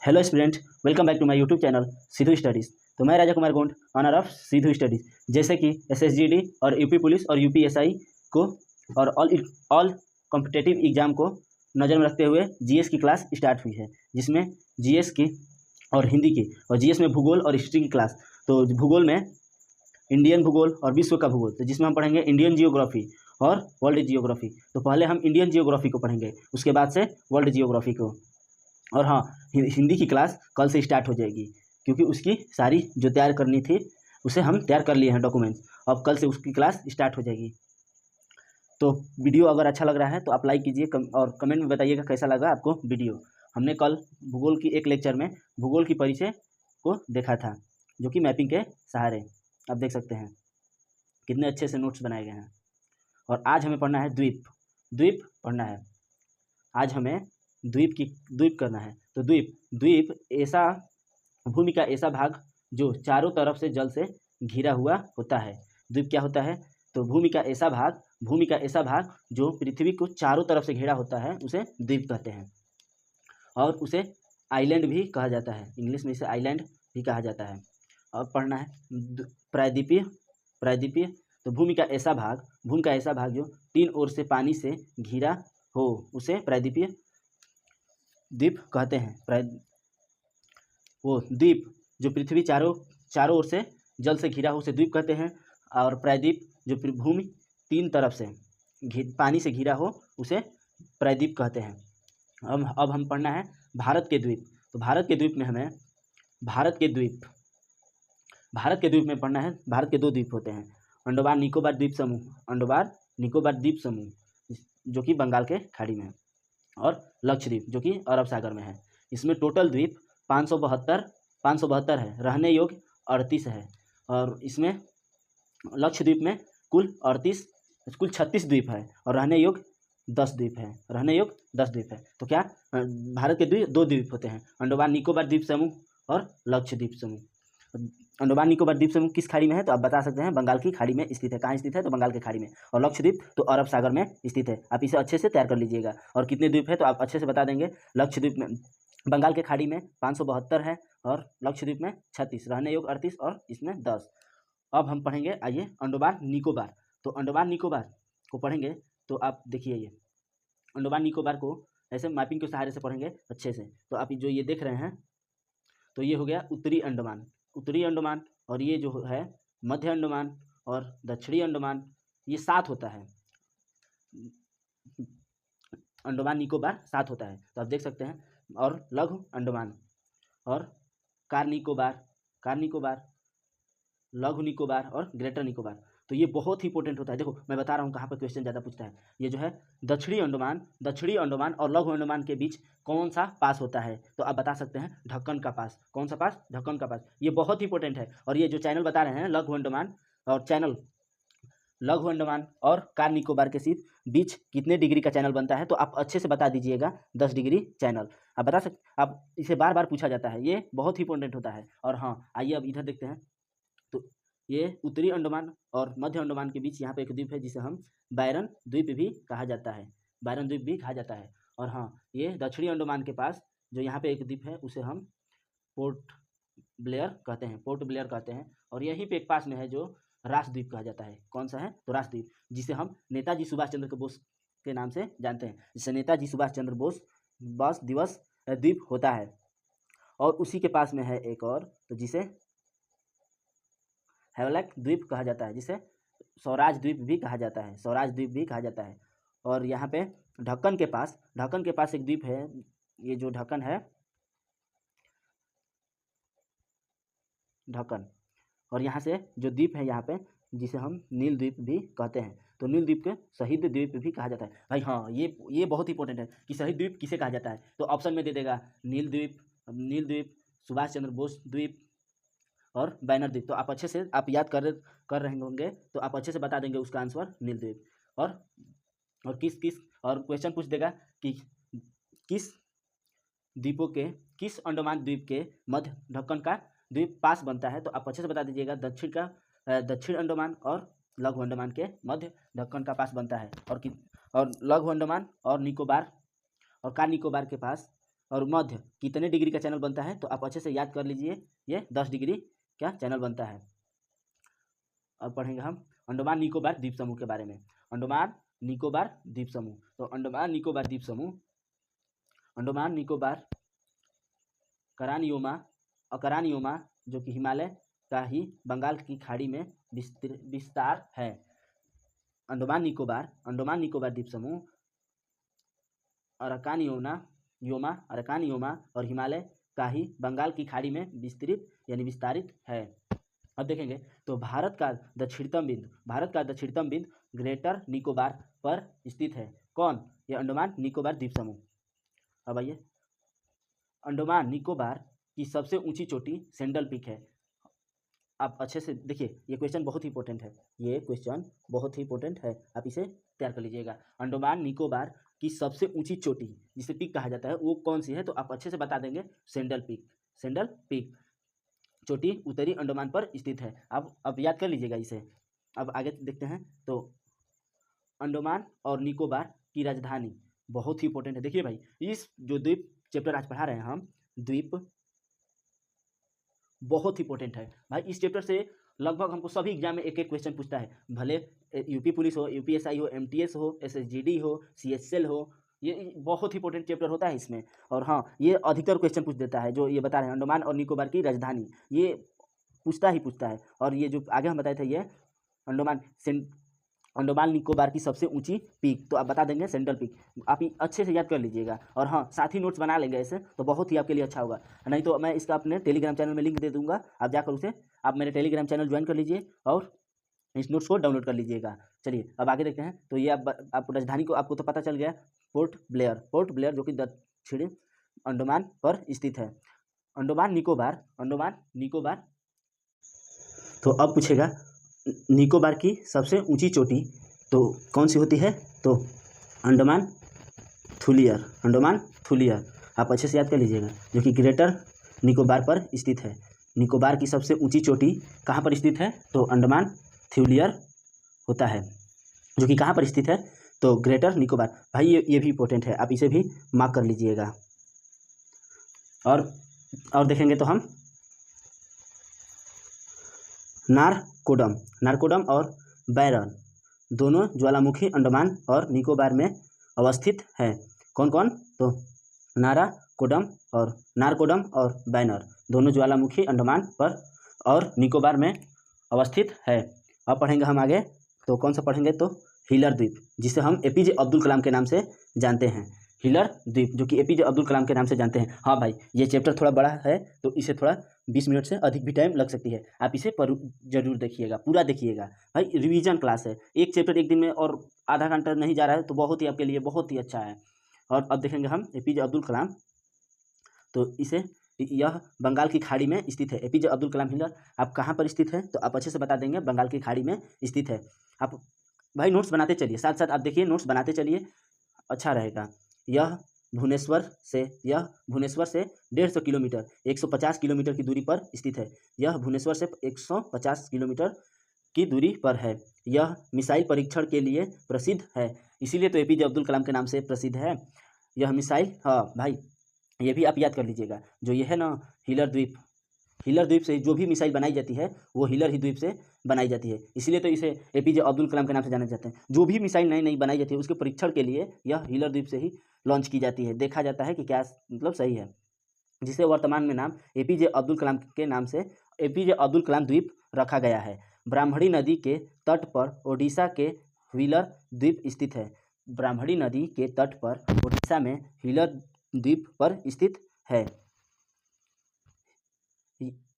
Hello student, welcome back to my YouTube channel Siddhu studies. तो मैं Raja Kumar Gond, owner of Siddhu studies. जैसे कि एसएसजीडी और यूपी पुलिस और यूपीएसआई को और ऑल कॉम्पिटिटिव एग्जाम को नज़र में रखते हुए जीएस की क्लास स्टार्ट हुई है, जिसमें जीएस की और हिंदी की और जीएस में भूगोल और हिस्ट्री की क्लास। तो भूगोल में इंडियन भूगोल और विश्व का भूगोल, तो जिसमें हम पढ़ेंगे इंडियन जियोग्राफी और वर्ल्ड जियोग्राफी। तो पहले हम इंडियन जियोग्राफी को पढ़ेंगे, उसके बाद से वर्ल्ड जियोग्राफी को। और हाँ, हिंदी की क्लास कल से स्टार्ट हो जाएगी, क्योंकि उसकी सारी जो तैयार करनी थी उसे हम तैयार कर लिए हैं डॉक्यूमेंट्स। अब कल से उसकी क्लास स्टार्ट हो जाएगी। तो वीडियो अगर अच्छा लग रहा है तो आप लाइक कीजिए और कमेंट में बताइएगा कैसा लगा आपको वीडियो। हमने कल भूगोल की एक लेक्चर में भूगोल की परिचय को देखा था, जो कि मैपिंग के सहारे आप देख सकते हैं कितने अच्छे से नोट्स बनाए गए हैं। और आज हमें पढ़ना है द्वीप पढ़ना है। आज हमें द्वीप करना है। तो द्वीप ऐसा भूमि का ऐसा भाग जो चारों तरफ से जल से घिरा हुआ होता है। द्वीप क्या होता है? तो भूमि का ऐसा भाग जो पृथ्वी को चारों तरफ से घिरा होता है उसे द्वीप कहते हैं। और उसे आइलैंड भी कहा जाता है, इंग्लिश में इसे आइलैंड भी कहा जाता है। और पढ़ना है प्रायद्वीपीय। तो भूमि का ऐसा भाग जो तीन ओर से पानी से घिरा हो उसे प्रायद्वीपीय द्वीप कहते हैं। वो द्वीप जो पृथ्वी चारों ओर से जल से घिरा हो उसे द्वीप कहते हैं। और प्रायद्वीप जो भूमि तीन तरफ से पानी से घिरा हो उसे प्रायद्वीप कहते हैं। अब हम पढ़ना है भारत के द्वीप। तो भारत के द्वीप में पढ़ना है। भारत के दो द्वीप होते हैं, अंडमान निकोबार द्वीप समूह जो कि बंगाल के खाड़ी में है, और लक्षद्वीप जो कि अरब सागर में है। इसमें टोटल द्वीप 572 है, रहने योग्य 38 है। और इसमें लक्षद्वीप में कुल 36 द्वीप है और रहने योग्य 10 द्वीप है। तो क्या भारत के दो द्वीप होते हैं, अंडमान निकोबार द्वीप समूह और लक्षद्वीप समूह। अंडमान निकोबार द्वीप समूह किस खाड़ी में है? तो आप बता सकते हैं बंगाल की खाड़ी में स्थित है। कहाँ स्थित है? तो बंगाल की खाड़ी में। और लक्षद्वीप तो अरब सागर में स्थित है। आप इसे अच्छे से तैयार कर लीजिएगा। और कितने द्वीप है तो आप अच्छे से बता देंगे। लक्षद्वीप में बंगाल के खाड़ी में 572 है और लक्षद्वीप में 36, रहने योग्य 38 और इसमें 10। अब हम पढ़ेंगे, आइए, अंडमान निकोबार। तो अंडमान निकोबार को पढ़ेंगे तो आप देखिए, ये अंडमान निकोबार को ऐसे मैपिंग के सहारे से पढ़ेंगे अच्छे से। तो आप जो ये देख रहे हैं तो ये हो गया उत्तरी अंडमान, और ये जो है मध्य अंडमान और दक्षिणी अंडमान, ये 7 होता है। अंडमान निकोबार 7 होता है, तो आप देख सकते हैं। और लघु अंडमान और कार निकोबार, लघु निकोबार और ग्रेटर निकोबार। तो ये बहुत ही इंपॉर्टेंट होता है। देखो मैं बता रहा हूँ कहाँ पर क्वेश्चन ज़्यादा पूछता है। ये जो है दक्षिणी अंडमान और लघु अंडमान के बीच कौन सा पास होता है? तो आप बता सकते हैं ढक्कन का पास। कौन सा पास? ढक्कन का पास। ये बहुत ही इंपॉर्टेंट है। और ये जो चैनल बता रहे हैं लघु अंडमान और कार निकोबार के बीच कितने डिग्री का चैनल बनता है? तो आप अच्छे से बता दीजिएगा 10 डिग्री चैनल। आप बता सकते, आप इसे बार बार पूछा जाता है, ये बहुत ही इंपॉर्टेंट होता है। और हाँ, आइए अब इधर देखते हैं। तो ये उत्तरी अंडमान और मध्य अंडमान के बीच यहाँ पे एक द्वीप है जिसे हम बैरन द्वीप भी कहा जाता है। और हाँ, ये दक्षिणी अंडमान के पास जो यहाँ पे एक द्वीप है उसे हम पोर्ट ब्लेयर कहते हैं। और यहीं पे एक पास में है जो राष्ट्रद्वीप कहा जाता है। कौन सा है? तो राष्ट्रद्वीप, जिसे हम नेताजी सुभाष चंद्र बोस के नाम से जानते हैं, जिसे नेताजी सुभाष चंद्र बोस दिवस द्वीप होता है। और उसी के पास में है एक और, तो जिसे हैवलॉक द्वीप कहा जाता है, जिसे स्वराज द्वीप भी कहा जाता है। और यहाँ पे ढक्कन के पास एक द्वीप है, ये जो ढक्कन है, ढक्कन। और यहाँ से जो द्वीप है यहाँ पे, जिसे हम नील द्वीप भी कहते हैं, तो नील द्वीप के शहीद द्वीप भी कहा जाता है। भाई हाँ, ये बहुत इंपॉर्टेंट है कि शहीद द्वीप किसे कहा जाता है। तो ऑप्शन में दे देगा नील द्वीप, सुभाष चंद्र बोस द्वीप और बैनर द्वीप। तो आप अच्छे से आप याद कर रहे होंगे, तो आप अच्छे से बता देंगे उसका आंसर नील द्वीप। और और क्वेश्चन पूछ देगा कि किस अंडमान द्वीप के मध्य ढक्कन का द्वीप पास बनता है? तो आप अच्छे से बता दीजिएगा दक्षिण अंडमान और लघु अंडमान के मध्य ढक्कन का पास बनता है। और लघु अंडमान और निकोबार और कार निकोबार के पास और मध्य कितने डिग्री का चैनल बनता है, तो आप अच्छे से याद कर लीजिए, ये 10 डिग्री का चैनल बनता है। अब पढ़ेंगे हम अंडमान निकोबार द्वीप समूह के बारे में। अंडमान निकोबार द्वीप समूह, तो अंडमान निकोबार द्वीप समूह अंडमान निकोबार करानियोमा और करानियोमा जो कि हिमालय का ही बंगाल की खाड़ी में विस्तार है। अंडमान निकोबार द्वीप समूह अरकानियोमा और हिमालय का ही बंगाल की खाड़ी में विस्तारित है। अब देखेंगे तो भारत का दक्षिणतम बिंदु ग्रेटर निकोबार पर स्थित है। कौन? ये अंडमान निकोबार द्वीप समूह। अब आइए, अंडमान निकोबार की सबसे ऊंची चोटी सेंडल पीक है। आप अच्छे से देखिए, ये क्वेश्चन बहुत ही इंपॉर्टेंट है, आप इसे तैयार कर लीजिएगा। अंडमान निकोबार की सबसे ऊंची चोटी जिसे पीक कहा जाता है वो कौन सी है, तो आप अच्छे से बता देंगे, सेंडल पीक चोटी उत्तरी अंडमान पर स्थित है। अब याद कर लीजिएगा इसे। अब आगे देखते हैं, तो अंडमान और निकोबार की राजधानी बहुत ही इंपॉर्टेंट है। देखिए भाई, इस जो द्वीप चैप्टर आज पढ़ा रहे हैं हम, द्वीप बहुत ही इंपॉर्टेंट है भाई। इस चैप्टर से लगभग हमको सभी एग्जाम में एक एक क्वेश्चन पूछता है, भले यूपी पुलिस हो, यूपीएसआई हो, एमटीएस हो, एसएसजीडी हो, सीएचएल हो, ये बहुत ही इंपॉर्टेंट चैप्टर होता है इसमें। और हाँ, ये अधिकतर क्वेश्चन पूछ देता है, जो ये बता रहे हैं अंडमान और निकोबार की राजधानी, ये पूछता है। और ये जो आगे हम बताए थे, ये अंडमान निकोबार की सबसे ऊंची पीक, तो आप बता देंगे सेंट्रल पीक। आप अच्छे से याद कर लीजिएगा, और हाँ, साथ ही नोट्स बना लेंगे ऐसे, तो बहुत ही आपके लिए अच्छा होगा। नहीं तो मैं इसका अपने टेलीग्राम चैनल में लिंक दे दूंगा, आप जाकर उसे आप मेरे टेलीग्राम चैनल ज्वाइन कर लीजिए और इस नोट्स को डाउनलोड कर लीजिएगा। चलिए अब आगे देखते हैं। तो ये आप राजधानी को आपको तो पता चल गया, पोर्ट ब्लेयर जो कि दक्षिणी अंडमान पर स्थित है। अंडमान निकोबार। तो अब पूछेगा निकोबार की सबसे ऊंची चोटी तो कौन सी होती है, तो अंडमान थुलियर आप अच्छे से याद कर लीजिएगा, जो कि ग्रेटर निकोबार पर स्थित है। निकोबार की सबसे ऊंची चोटी कहाँ पर स्थित है, तो अंडमान थुलियर होता है, जो कि कहाँ पर स्थित है, तो ग्रेटर निकोबार। भाई ये भी इंपॉर्टेंट है, आप इसे भी मार्क कर लीजिएगा। और देखेंगे तो हम नारकोडम और बैरन दोनों ज्वालामुखी अंडमान और निकोबार में अवस्थित है। कौन कौन, तो नारकोडम और बैनर दोनों ज्वालामुखी अंडमान पर और निकोबार में अवस्थित है। अब पढ़ेंगे हम आगे, तो कौन सा पढ़ेंगे, तो हिलर द्वीप, जिसे हम एपीजे अब्दुल कलाम के नाम से जानते हैं। हिलर द्वीप जो कि एपीजे अब्दुल कलाम के नाम से जानते हैं। हाँ भाई, ये चैप्टर थोड़ा बड़ा है, तो इसे थोड़ा 20 मिनट से अधिक भी टाइम लग सकती है। आप इसे जरूर देखिएगा, पूरा देखिएगा भाई, रिवीजन क्लास है। एक चैप्टर एक दिन में और आधा घंटा नहीं जा रहा है, तो बहुत ही आपके लिए बहुत ही अच्छा है। और अब देखेंगे हम एपीजे अब्दुल कलाम, तो यह बंगाल की खाड़ी में स्थित है। एपीजे अब्दुल कलाम हिलर आप कहाँ पर स्थित है, तो आप अच्छे से बता देंगे, बंगाल की खाड़ी में स्थित है। आप भाई नोट्स बनाते चलिए, साथ साथ आप देखिए, नोट्स बनाते चलिए, अच्छा रहेगा। यह भुवनेश्वर से 150 किलोमीटर 150 किलोमीटर की दूरी पर स्थित है। यह भुवनेश्वर से 150 किलोमीटर की दूरी पर है। यह मिसाइल परीक्षण के लिए प्रसिद्ध है, इसीलिए तो एपीजे अब्दुल कलाम के नाम से प्रसिद्ध है यह मिसाइल। हाँ भाई, ये भी आप याद कर लीजिएगा, जो ये है ना हिलर द्वीप से जो भी मिसाइल बनाई जाती है वो हिलर ही द्वीप से बनाई जाती है, इसलिए तो इसे एपीजे अब्दुल कलाम के नाम से जाने जाते हैं। जो भी मिसाइल नई बनाई जाती है उसके परीक्षण के लिए यह हिलर द्वीप से ही लॉन्च की जाती है। देखा जाता है कि क्या मतलब सही है, जिसे वर्तमान में नाम एपीजे अब्दुल कलाम के नाम से एपीजे अब्दुल कलाम द्वीप रखा गया है। ब्राह्मणी नदी के तट पर ओडिशा के व्हीलर द्वीप स्थित है। ब्राह्मणी नदी के तट पर ओडिशा में व्हीलर द्वीप पर स्थित है।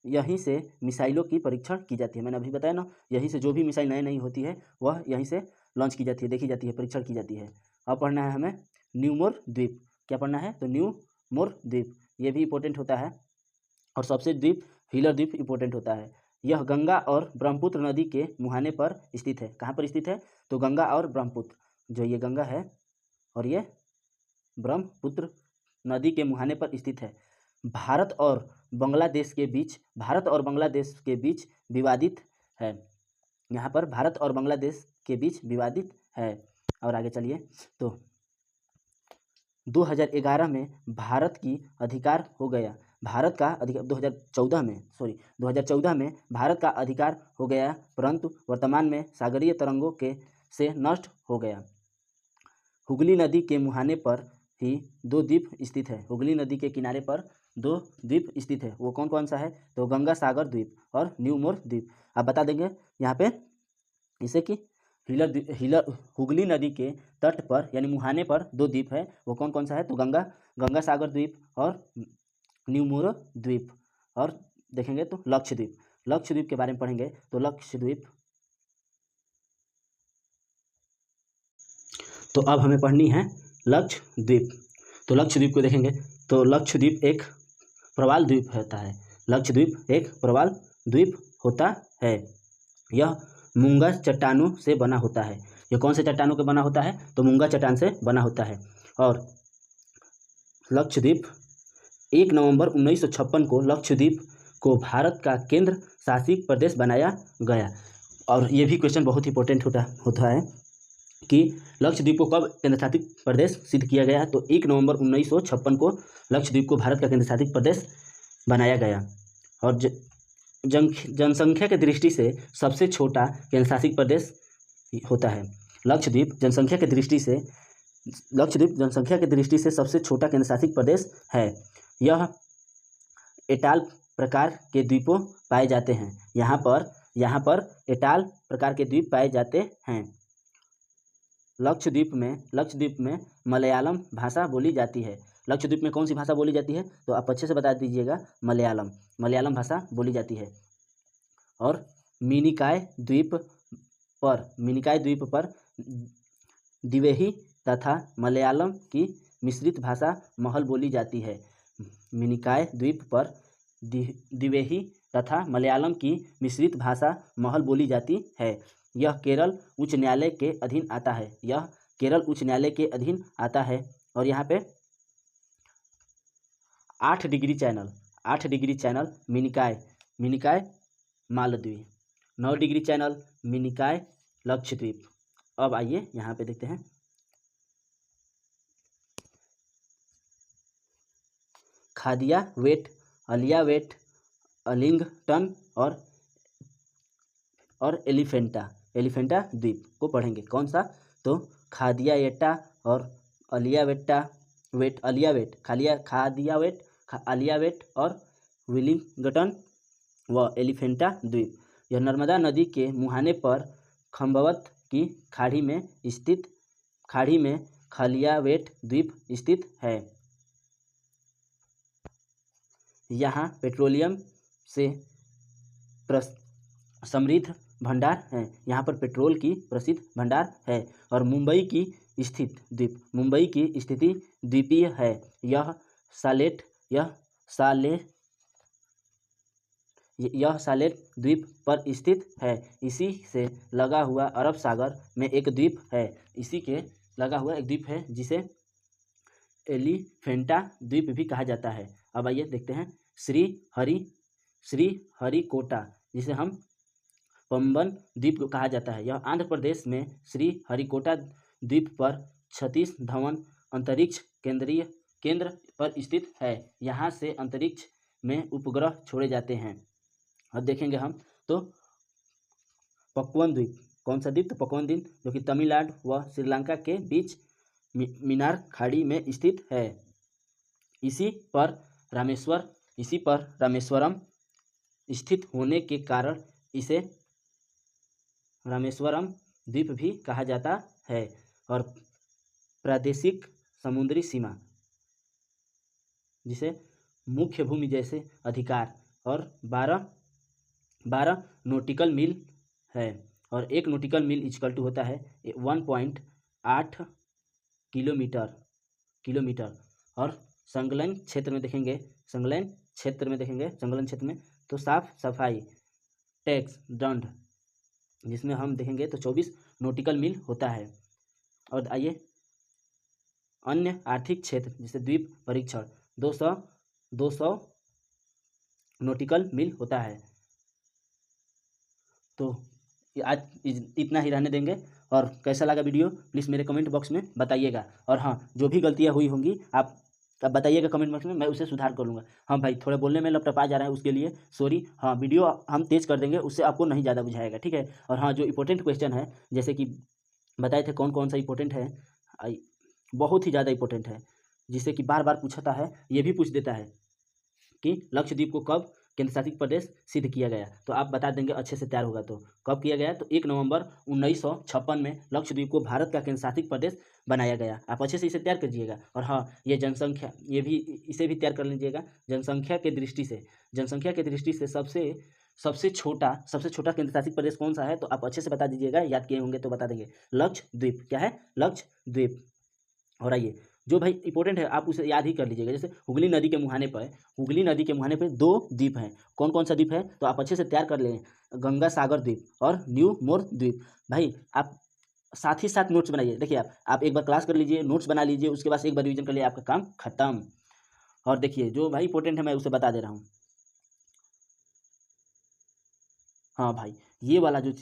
यहीं से मिसाइलों की परीक्षण की जाती है। मैंने अभी बताया ना, यहीं से जो भी मिसाइल नई होती है वह यहीं से लॉन्च की जाती है, देखी जाती है, परीक्षण की जाती है। अब पढ़ना है हमें न्यूमोर द्वीप। क्या पढ़ना है, तो न्यूमोर द्वीप, ये भी इंपॉर्टेंट होता है। और सबसे द्वीप व्हीलर द्वीप इंपॉर्टेंट होता है। यह गंगा और ब्रह्मपुत्र नदी के मुहाने पर स्थित है। कहाँ पर स्थित है, तो गंगा और ब्रह्मपुत्र, जो ये गंगा है और ये ब्रह्मपुत्र नदी के मुहाने पर स्थित है। भारत और बांग्लादेश के बीच विवादित है। यहाँ पर भारत और बांग्लादेश के बीच विवादित है। और आगे चलिए, तो 2011 में भारत की अधिकार हो गया, भारत का अधिकार 2014 में भारत का अधिकार हो गया, परंतु वर्तमान में सागरीय तरंगों के से नष्ट हो गया। हुगली नदी के मुहाने पर ही 2 द्वीप स्थित है, हुगली नदी के किनारे पर 2 द्वीप स्थित है। वो कौन कौन सा है? तो गंगा सागर द्वीप और न्यू मोर द्वीप। आप बता देंगे यहाँ पे इसे कि हुगली नदी के तट पर यानी मुहाने पर 2 द्वीप है, वो कौन कौन सा है? तो गंगा सागर द्वीप और न्यू मोर द्वीप। और देखेंगे तो लक्षद्वीप के बारे में पढ़ेंगे तो लक्षद्वीप, तो अब हमें पढ़नी है लक्षद्वीप। तो लक्षद्वीप को देखेंगे तो लक्षद्वीप एक प्रवाल द्वीप होता है, लक्षद्वीप एक प्रवाल द्वीप होता है। यह मूंगा चट्टानों से बना होता है। यह कौन से चट्टानों के बना होता है? तो मूंगा चट्टान से बना होता है। और लक्षद्वीप 1 नवंबर 1956 को लक्षद्वीप को भारत का केंद्र शासित प्रदेश बनाया गया। और ये भी क्वेश्चन बहुत इंपॉर्टेंट होता है कि लक्षद्वीप को कब केंद्र शासित प्रदेश सिद्ध किया गया? तो 1 नवंबर 1956 को लक्षद्वीप को भारत का केंद्र शासित प्रदेश बनाया गया। और जनसंख्या की दृष्टि से सबसे छोटा केंद्र शासित प्रदेश होता है लक्षद्वीप। जनसंख्या की दृष्टि से सबसे छोटा केंद्र शासित प्रदेश है। यह एटाल प्रकार के द्वीपों पाए जाते हैं। यहाँ पर एटाल प्रकार के द्वीप पाए जाते हैं। लक्षद्वीप में मलयालम भाषा बोली जाती है। लक्षद्वीप में कौन सी भाषा बोली जाती है? तो आप अच्छे से बता दीजिएगा, मलयालम भाषा बोली जाती है। और मिनिकॉय द्वीप पर दिवेही तथा मलयालम की मिश्रित भाषा महल बोली जाती है। मिनिकॉय द्वीप पर दिवेही तथा मलयालम की मिश्रित भाषा महल बोली जाती है। यह केरल उच्च न्यायालय के अधीन आता है। और यहाँ पे 8 डिग्री चैनल मिनिकॉय मालद्वीप, 9 डिग्री चैनल मिनिकॉय लक्षद्वीप। अब आइए यहाँ पे देखते हैं खादिया वेट, अलिया वेट, अलिंगटन और एलिफेंटा द्वीप को पढ़ेंगे। कौन सा? तो खादियावेटा और अलियावेट और विलिंगटन व एलिफेंटा द्वीप। यह नर्मदा नदी के मुहाने पर खंभवत की खाड़ी में खालियावेट द्वीप स्थित है। यहाँ पेट्रोलियम से समृद्ध भंडार है। यहाँ पर पेट्रोल की प्रसिद्ध भंडार है। और मुंबई की स्थिति द्वीपीय है। यह सालेट द्वीप पर स्थित है। इसी से लगा हुआ अरब सागर में एक द्वीप है, जिसे एलिफेंटा द्वीप भी कहा जाता है। अब आइए देखते हैं श्रीहरिकोटा, जिसे हम पंबन द्वीप कहा जाता है। यह आंध्र प्रदेश में श्रीहरिकोटा द्वीप पर सतीश धवन अंतरिक्ष केंद्र पर स्थित है। यहाँ से अंतरिक्ष में उपग्रह छोड़े जाते हैं। अब देखेंगे हम तो पकवन द्वीप, कौन सा द्वीप? तो पकवन द्वीप, जो कि तमिलनाडु व श्रीलंका के बीच मिनार खाड़ी में स्थित है। इसी पर रामेश्वरम स्थित होने के कारण इसे रामेश्वरम द्वीप भी कहा जाता है। और प्रादेशिक समुद्री सीमा, जिसे मुख्य भूमि जैसे अधिकार, और 12 नॉटिकल मील है। और 1 नॉटिकल मील इक्वल टू होता है 1.8 किलोमीटर। और संलग्न क्षेत्र में देखेंगे तो साफ सफाई टैक्स दंड, जिसमें हम देखेंगे तो 24 नॉटिकल मील होता है। और आइए अन्य आर्थिक क्षेत्र, जैसे द्वीप परीक्षण 200 नॉटिकल मील होता है। तो आज इतना ही रहने देंगे और कैसा लगा वीडियो प्लीज़ मेरे कमेंट बॉक्स में बताइएगा। और हाँ, जो भी गलतियाँ हुई होंगी आप अब बताइएगा कमेंट बॉक्स में, मैं उसे सुधार कर लूँगा। हाँ भाई, थोड़ा बोलने में लपटपा जा रहा है, उसके लिए सॉरी। हाँ, वीडियो हम तेज़ कर देंगे, उससे आपको नहीं ज़्यादा बुझाएगा, ठीक है। और हाँ, जो इंपॉर्टेंट क्वेश्चन है, जैसे कि बताए थे कौन कौन सा इंपॉर्टेंट है, आई बहुत ही ज़्यादा इंपॉर्टेंट है, जिससे कि बार बार पूछता है, ये भी पूछ देता है कि लक्षद्वीप को कब केंद्र शासित प्रदेश सिद्ध किया गया। तो आप बता देंगे अच्छे से तैयार होगा तो कब किया गया। तो 1 नवंबर 1956 में लक्षद्वीप को भारत का केंद्र शासित प्रदेश बनाया गया। आप अच्छे से इसे तैयार कीजिएगा। और हाँ, ये जनसंख्या, ये भी इसे भी तैयार कर लीजिएगा। जनसंख्या के दृष्टि से सबसे छोटा केंद्र शासित प्रदेश कौन सा है, तो आप अच्छे से बता दीजिएगा। याद किए होंगे तो बता देंगे, लक्षद्वीप। क्या है? लक्षद्वीप। और आइए, जो भाई इंपॉर्टेंट है आप उसे याद ही कर लीजिएगा। जैसे हुगली नदी के मुहाने पर 2 द्वीप हैं। कौन कौन सा द्वीप है, तो आप अच्छे से तैयार कर लें। गंगा सागर द्वीप और न्यू मोर द्वीप। भाई आप साथ ही साथ नोट्स बनाइए। देखिए, आप एक बार क्लास कर लीजिए, नोट्स बना लीजिए, उसके बाद एक बार रिवीजन कर लिए, आपका काम खत्म। और देखिए, जो भाई इंपॉर्टेंट है मैं उसे बता दे रहा हूँ। हाँ भाई, ये वाला जो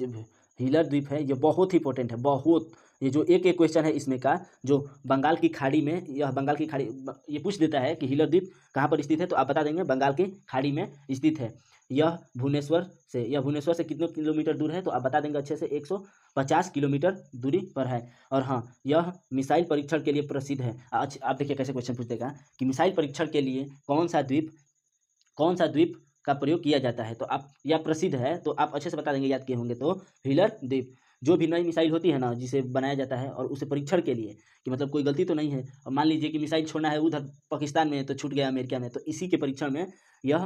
हीलर द्वीप है, ये बहुत ही इंपॉर्टेंट है, बहुत। ये जो एक एक क्वेश्चन है इसमें का, जो बंगाल की खाड़ी में, यह बंगाल की खाड़ी, ये पूछ देता है कि हीलर द्वीप कहाँ पर स्थित है, तो आप बता देंगे बंगाल की खाड़ी में स्थित है। यह भुवनेश्वर से कितने किलोमीटर दूर है, तो आप बता देंगे अच्छे से 150 किलोमीटर दूरी पर है। और हाँ, यह मिसाइल परीक्षण के लिए प्रसिद्ध है। आप देखिए कैसे क्वेश्चन पूछ देगा कि मिसाइल परीक्षण के लिए कौन सा द्वीप का प्रयोग किया जाता है, तो आप, यह प्रसिद्ध है, तो आप अच्छे से बता देंगे, याद किए होंगे तो। व्हीलर द्वीप। जो भी नई मिसाइल होती है ना, जिसे बनाया जाता है और उसे परीक्षण के लिए, कि मतलब कोई गलती तो नहीं है, और मान लीजिए कि मिसाइल छोड़ना है उधर पाकिस्तान में, तो छूट गया अमेरिका में, तो इसी के परीक्षण में यह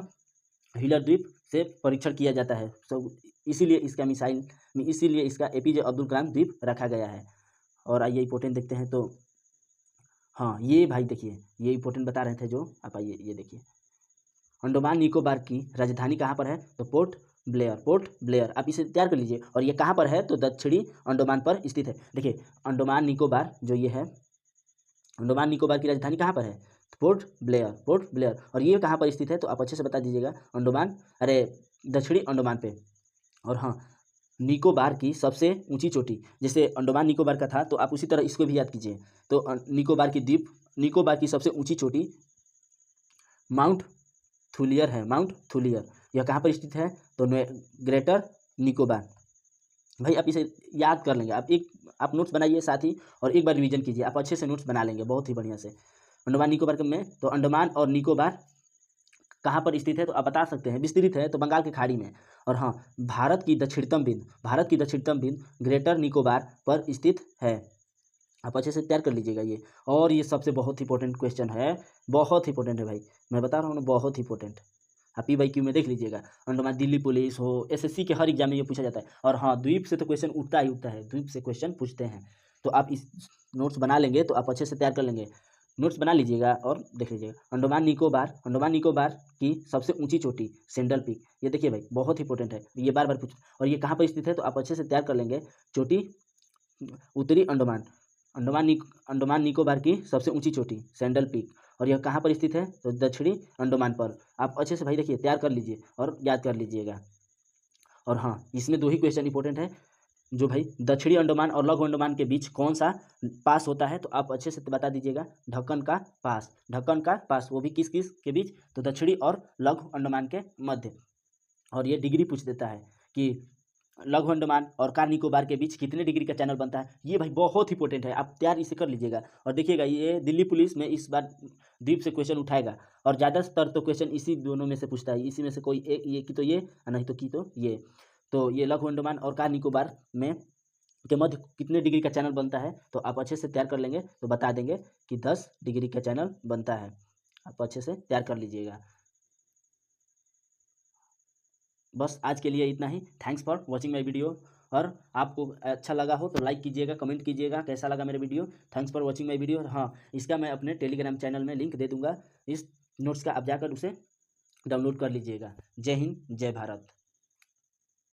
व्हीलर द्वीप से परीक्षण किया जाता है। इसीलिए इसका एपीजे अब्दुल कलाम द्वीप रखा गया है। और आइए इंपॉर्टेंट देखते हैं। तो हाँ, ये भाई देखिए, ये इंपॉर्टेंट बता रहे थे जो आप, आइए ये देखिए, अंडमान निकोबार की राजधानी कहाँ पर है, तो पोर्ट ब्लेयर। आप इसे तैयार कर लीजिए। और ये कहाँ पर है, तो दक्षिणी अंडमान पर स्थित है। देखिए, अंडमान निकोबार जो ये है, अंडमान निकोबार की राजधानी कहाँ पर है, तो पोर्ट ब्लेयर। और ये कहाँ पर स्थित है, तो आप अच्छे से बता दीजिएगा, दक्षिणी अंडमान पे। और हाँ, निकोबार की सबसे ऊंची चोटी, जैसे अंडमान निकोबार का था, तो आप उसी तरह इसको भी याद कीजिए। तो निकोबार की सबसे ऊंची चोटी माउंट माउंट थुलियर। यह कहाँ पर स्थित है, तो ग्रेटर निकोबार। भाई आप इसे याद कर लेंगे। आप नोट्स बनाइए साथ ही, और एक बार रिवीजन कीजिए, आप अच्छे से नोट्स बना लेंगे बहुत ही बढ़िया से। अंडमान निकोबार में, तो अंडमान और निकोबार कहाँ पर स्थित है, तो आप बता सकते हैं, विस्तृत है तो बंगाल की खाड़ी में। और हाँ, भारत की दक्षिणतम बिंदु ग्रेटर निकोबार पर स्थित है। आप अच्छे से तैयार कर लीजिएगा ये। और ये सबसे बहुत इंपॉर्टेंट क्वेश्चन है, बहुत इंपॉर्टेंट है भाई, मैं बता रहा हूँ ना, बहुत इंपॉर्टेंट। आप PYQ में देख लीजिएगा, अंडमान, दिल्ली पुलिस हो, SSC के हर एग्जाम में ये पूछा जाता है। और हाँ, द्वीप से तो क्वेश्चन उठता ही उठता है, द्वीप से क्वेश्चन पूछते हैं। तो आप इस नोट्स बना लेंगे तो आप अच्छे से तैयार कर लेंगे। नोट्स बना लीजिएगा और देख लीजिएगा। अंडमान निकोबार की सबसे ऊंची चोटी सेंट्रल पीक, ये देखिए भाई बहुत इंपॉर्टेंट है, ये बार बार पूछ। और ये कहाँ पर स्थित है, तो आप अच्छे से तैयार कर लेंगे। चोटी उत्तरी अंडमान निकोबार की सबसे ऊंची चोटी सेंट्रल पीक, और यह कहाँ पर स्थित है, तो दक्षिणी अंडमान पर। आप अच्छे से भाई देखिए, तैयार कर लीजिए और याद कर लीजिएगा। और हाँ, इसमें 2 ही क्वेश्चन इंपॉर्टेंट है, जो भाई दक्षिणी अंडमान और लघु अंडमान के बीच कौन सा पास होता है, तो आप अच्छे से बता दीजिएगा, ढक्कन का पास, वो भी किस किस के बीच, तो दक्षिणी और लघु अंडमान के मध्य। और ये डिग्री पूछ देता है कि लघु अंडमान और कार निकोबार के बीच कितने डिग्री का चैनल बनता है। ये भाई बहुत इंपॉर्टेंट है, आप तैयार इसे कर लीजिएगा। और देखिएगा, ये दिल्ली पुलिस में इस बार द्वीप से क्वेश्चन उठाएगा, और ज़्यादातर तो क्वेश्चन इसी दोनों में से पूछता है, इसी में से कोई एक, ये की तो ये, नहीं तो की तो ये। तो ये लघु अंडमान और कार निकोबार में के मध्य कितने डिग्री का चैनल बनता है, तो आप अच्छे से तैयार कर लेंगे तो बता देंगे कि 10 डिग्री का चैनल बनता है। आप अच्छे से तैयार कर लीजिएगा। बस आज के लिए इतना ही। Thanks for watching my video. और आपको अच्छा लगा हो तो लाइक कीजिएगा, कमेंट कीजिएगा कैसा लगा मेरा video. Thanks for watching my video. हाँ, इसका मैं अपने टेलीग्राम चैनल में लिंक दे दूंगा, इस नोट्स का आप जाकर उसे डाउनलोड कर लीजिएगा। जय हिंद, जय भारत।